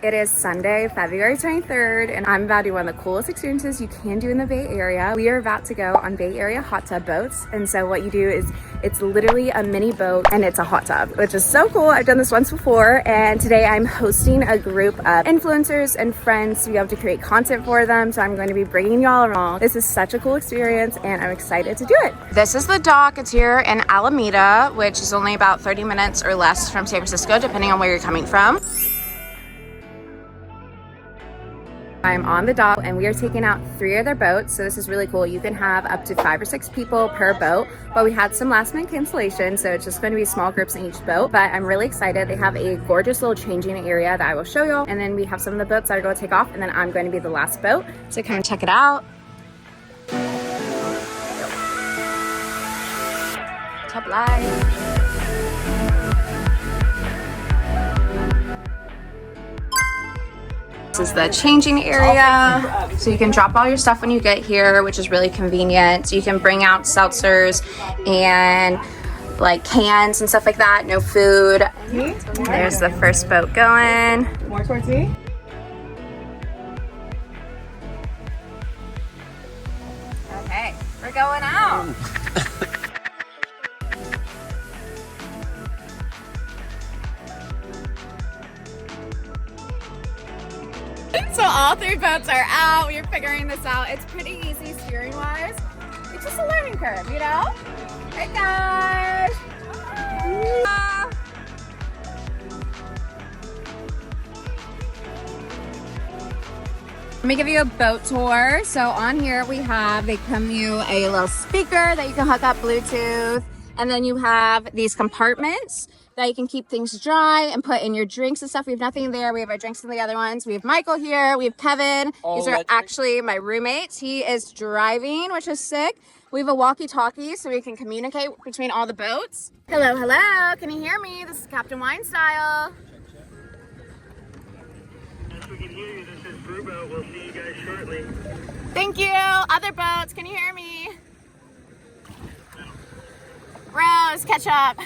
It is Sunday, February 23rd, and I'm about to do one of the coolest experiences you can do in the Bay Area. We are about to go on Bay Area hot tub boats. And so what you do is it's literally a mini boat and it's a hot tub, which is so cool. I've done this once before, and today I'm hosting a group of influencers and friends to be able to create content for them. So I'm going to be bringing y'all along. This is such a cool experience and I'm excited to do it. This is the dock. It's here in Alameda, which is only about 30 minutes or less from San Francisco, depending on where you're coming from. I'm on the dock and we are taking out 3 of their boats. So this is really cool. You can have up to 5 or 6 people per boat, but we had some last minute cancellations. So it's just going to be small groups in each boat, but I'm really excited. They have a gorgeous little changing area that I will show y'all. And then we have some of the boats that are going to take off, and then I'm going to be the last boat. So come and check it out. Top light. This is the changing area, so you can drop all your stuff when you get here, which is really convenient. You can bring out seltzers and like cans and stuff like that. No food. There's the first boat going. More towards me. Okay, we're going out. So all 3 boats are out. We're figuring this out. It's pretty easy steering wise. It's just a learning curve, you know? Hey guys! Let me give you a boat tour. So on here they come you a little speaker that you can hook up Bluetooth. And then you have these compartments that you can keep things dry and put in your drinks and stuff. We have nothing there. We have our drinks in the other ones. We have Michael here. We have Kevin. These are actually my roommates. He is driving, which is sick. We have a walkie-talkie so we can communicate between all the boats. Hello, hello. Can you hear me? This is BYOB. Yes, we can hear you. This is Brubo. We'll see you guys shortly. Thank you. Other boats, can you hear me? Rose, catch up.